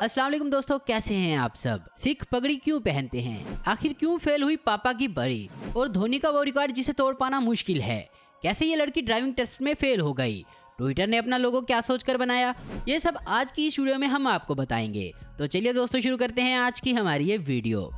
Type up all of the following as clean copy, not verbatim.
अस्सलाम वालेकुम दोस्तों, कैसे हैं आप सब। सिख पगड़ी क्यों पहनते हैं, आखिर क्यों फेल हुई पापा की बड़ी, और धोनी का वो रिकॉर्ड जिसे तोड़ पाना मुश्किल है, कैसे ये लड़की ड्राइविंग टेस्ट में फेल हो गई, ट्विटर ने अपना लोगो क्या सोचकर बनाया, ये सब आज की इस वीडियो में हम आपको बताएंगे। तो चलिए दोस्तों शुरू करते हैं आज की हमारी ये वीडियो।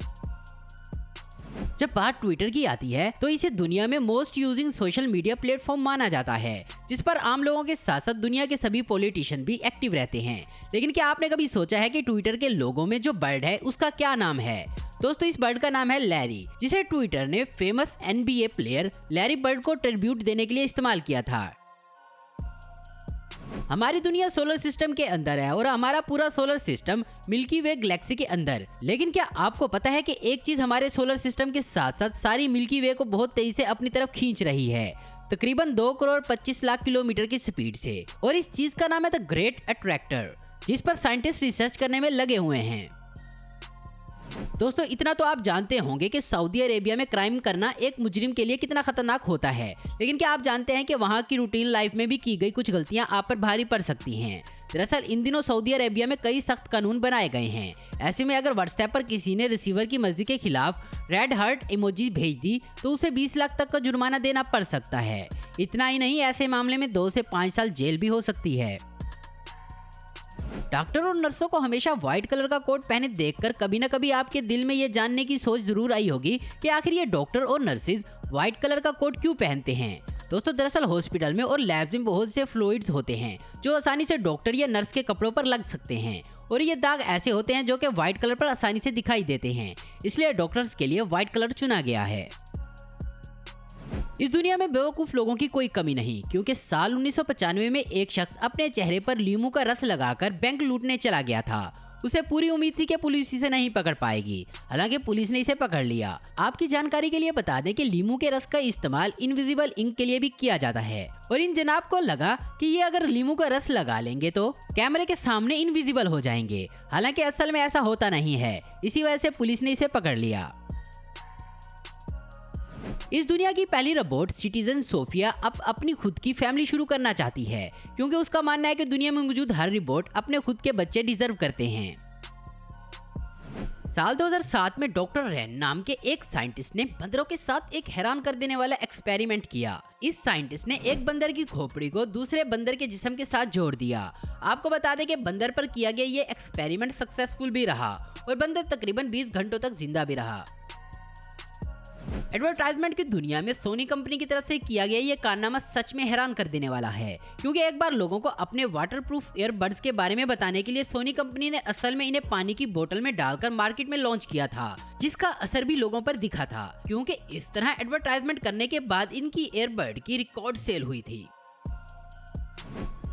जब बात ट्विटर की आती है तो इसे दुनिया में most using social media platform माना जाता है, जिस पर आम लोगों के साथ साथ दुनिया के सभी पॉलिटिशियन भी एक्टिव रहते हैं। लेकिन क्या आपने कभी सोचा है कि ट्विटर के लोगो में जो बर्ड है उसका क्या नाम है? दोस्तों इस बर्ड का नाम है लैरी, जिसे ट्विटर ने famous NBA player Larry bird को ट्रिब्यूट देने के लिए इस्तेमाल किया था। हमारी दुनिया सोलर सिस्टम के अंदर है और हमारा पूरा सोलर सिस्टम मिल्की वे गैलेक्सी के अंदर। लेकिन क्या आपको पता है कि एक चीज हमारे सोलर सिस्टम के साथ साथ सारी मिल्की वे को बहुत तेजी से अपनी तरफ खींच रही है, तकरीबन 2 करोड़ 25 लाख किलोमीटर की स्पीड से, और इस चीज का नाम है द ग्रेट अट्रैक्टर, जिस पर साइंटिस्ट रिसर्च करने में लगे हुए हैं। दोस्तों इतना तो आप जानते होंगे कि सऊदी अरेबिया में क्राइम करना एक मुजरिम के लिए कितना खतरनाक होता है, लेकिन क्या आप जानते हैं कि वहाँ की रूटीन लाइफ में भी की गई कुछ गलतियाँ आप पर भारी पड़ सकती हैं। दरअसल इन दिनों सऊदी अरेबिया में कई सख्त कानून बनाए गए हैं। ऐसे में अगर व्हाट्सएप पर किसी ने रिसीवर की मर्जी के खिलाफ रेड हार्ट इमोजी भेज दी तो उसे 20 लाख तक का जुर्माना देना पड़ सकता है। इतना ही नहीं, ऐसे मामले में 2 से 5 साल जेल भी हो सकती है। डॉक्टर और नर्सों को हमेशा व्हाइट कलर का कोट पहने देखकर कभी न कभी आपके दिल में ये जानने की सोच जरूर आई होगी कि आखिर ये डॉक्टर और नर्सेज व्हाइट कलर का कोट क्यों पहनते हैं। दोस्तों दरअसल हॉस्पिटल में और लैब्स में बहुत से फ्लूइड्स होते हैं जो आसानी से डॉक्टर या नर्स के कपड़ों पर लग सकते हैं, और ये दाग ऐसे होते हैं जो कि व्हाइट कलर पर आसानी से दिखाई देते हैं, इसलिए डॉक्टर्स के लिए व्हाइट कलर चुना गया है। इस दुनिया में बेवकूफ लोगों की कोई कमी नहीं, क्योंकि साल 1995 में एक शख्स अपने चेहरे पर लीमू का रस लगाकर बैंक लूटने चला गया था। उसे पूरी उम्मीद थी कि पुलिस इसे नहीं पकड़ पाएगी, हालांकि पुलिस ने इसे पकड़ लिया। आपकी जानकारी के लिए बता दें कि लीमू के रस का इस्तेमाल इनविजिबल इंक के लिए भी किया जाता है, और इन जनाब को लगा कि ये अगर लीमू का रस लगा लेंगे तो कैमरे के सामने इनविजिबल हो जाएंगे। हालांकि असल में ऐसा होता नहीं है, इसी वजह से पुलिस ने इसे पकड़ लिया। इस दुनिया की पहली रोबोट सिटीजन सोफिया अब अपनी खुद की फैमिली शुरू करना चाहती है, क्योंकि उसका मानना है कि दुनिया में मौजूद हर रोबोट अपने खुद के बच्चे डिजर्व करते हैं। साल 2007 में डॉक्टर रेन नाम के एक साइंटिस्ट ने बंदरों के साथ एक हैरान कर देने वाला एक्सपेरिमेंट किया। इस साइंटिस्ट ने एक बंदर की खोपड़ी को दूसरे बंदर के जिस्म के साथ जोड़ दिया। आपको बता दें कि बंदर पर किया गया ये एक्सपेरिमेंट सक्सेसफुल भी रहा और बंदर तकरीबन 20 घंटों तक जिंदा भी रहा। एडवर्टाइजमेंट की दुनिया में सोनी कंपनी की तरफ से किया गया ये कारनामा सच में हैरान कर देने वाला है, क्योंकि एक बार लोगों को अपने वाटरप्रूफ ईयरबड्स के बारे में बताने के लिए सोनी कंपनी ने असल में इन्हें पानी की बोतल में डालकर मार्केट में लॉन्च किया था, जिसका असर भी लोगों पर दिखा था, क्योंकि इस तरह एडवर्टाइजमेंट करने के बाद इनकी ईयरबड की रिकॉर्ड सेल हुई थी।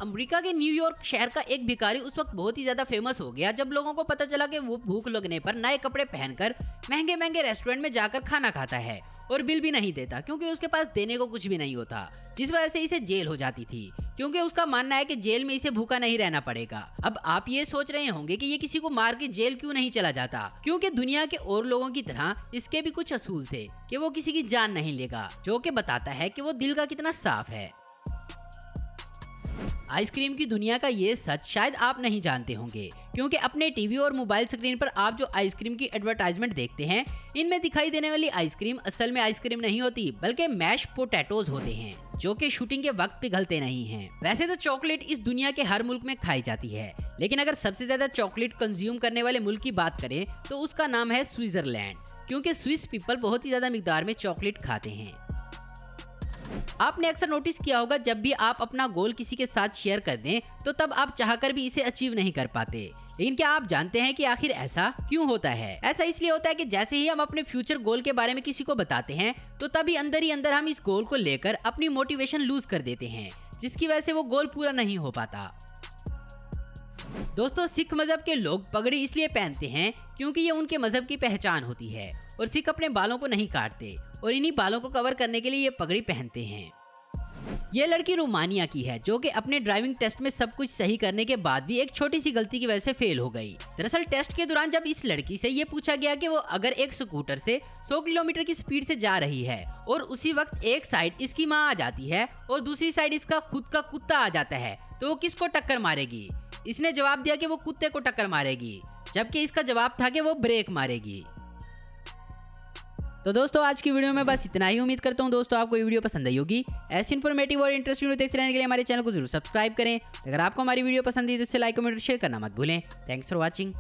अमेरिका के न्यूयॉर्क शहर का एक भिखारी उस वक्त बहुत ही ज्यादा फेमस हो गया जब लोगों को पता चला कि वो भूख लगने पर नए कपड़े पहनकर महंगे महंगे रेस्टोरेंट में जाकर खाना खाता है और बिल भी नहीं देता, क्योंकि उसके पास देने को कुछ भी नहीं होता, जिस वजह से इसे जेल हो जाती थी, क्योंकि उसका मानना है कि जेल में इसे भूखा नहीं रहना पड़ेगा। अब आप ये सोच रहे होंगे कि ये किसी को मार के जेल क्यों नहीं चला जाता, क्योंकि दुनिया के और लोगों की तरह इसके भी कुछ असूल थे कि वो किसी की जान नहीं लेगा, जो कि बताता है कि वो दिल का कितना साफ है। आइसक्रीम की दुनिया का ये सच शायद आप नहीं जानते होंगे, क्योंकि अपने टीवी और मोबाइल स्क्रीन पर आप जो आइसक्रीम की एडवर्टाइजमेंट देखते हैं, इनमें दिखाई देने वाली आइसक्रीम असल में आइसक्रीम नहीं होती, बल्कि मैश पोटैटोज होते हैं, जो कि शूटिंग के वक्त पिघलते नहीं हैं। वैसे तो चॉकलेट इस दुनिया के हर मुल्क में खाई जाती है, लेकिन अगर सबसे ज्यादा चॉकलेट कंज्यूम करने वाले मुल्क की बात करें तो उसका नाम है स्विट्जरलैंड, क्योंकि स्विस पीपल बहुत ही ज्यादा मिकदार में चॉकलेट खाते हैं। आपने अक्सर नोटिस किया होगा जब भी आप अपना गोल किसी के साथ शेयर कर दें तो तब आप चाहकर भी इसे अचीव नहीं कर पाते, लेकिन क्या आप जानते हैं कि आखिर ऐसा क्यों होता है? ऐसा इसलिए होता है कि जैसे ही हम अपने फ्यूचर गोल के बारे में किसी को बताते हैं तो तभी अंदर ही अंदर हम इस गोल को लेकर अपनी मोटिवेशन लूज कर देते हैं, जिसकी वजह से वो गोल पूरा नहीं हो पाता। दोस्तों सिख मजहब के लोग पगड़ी इसलिए पहनते हैं क्योंकि ये उनके मजहब की पहचान होती है, और सिख अपने बालों को नहीं काटते और इन्हीं बालों को कवर करने के लिए ये पगड़ी पहनते हैं। ये लड़की रोमानिया की है, जो कि अपने ड्राइविंग टेस्ट में सब कुछ सही करने के बाद भी एक छोटी सी गलती की वजह से फेल हो गई। दरअसल टेस्ट के दौरान जब इस लड़की से ये पूछा गया कि वो अगर एक स्कूटर से 100 किलोमीटर की स्पीड से जा रही है और उसी वक्त एक साइड इसकी माँ आ जाती है और दूसरी साइड इसका खुद का कुत्ता आ जाता है, तो वो किसको टक्कर मारेगी? इसने जवाब दिया कि वो कुत्ते को टक्कर मारेगी, जबकि इसका जवाब था कि वो ब्रेक मारेगी। तो दोस्तों आज की वीडियो में बस इतना ही। उम्मीद करता हूँ दोस्तों आपको ये वीडियो पसंद आई होगी। ऐसी इन्फॉर्मेटिव और इंटरेस्टिंग वीडियो देखते रहने के लिए हमारे चैनल को जरूर सब्सक्राइब करें। अगर आपको हमारी वीडियो पसंद आई तो इसे लाइक कमेंट और शेयर करना मत भूलें। Thanks for watching.